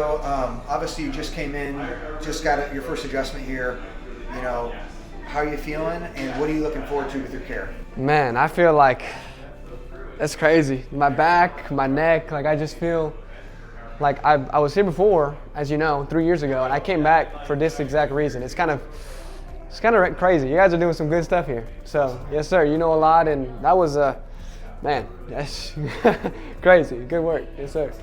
Julio, obviously you just came in, just got your first adjustment here. You know, how are you feeling, and what are you looking forward to with your care? Man, I feel like that's crazy. My back, my neck, like I just feel like I was here before, as you know, 3 years ago, and I came back for this exact reason. It's kind of crazy. You guys are doing some good stuff here. So, yes, sir, you know a lot, and that was, man, that's crazy. Good work. Yes, sir.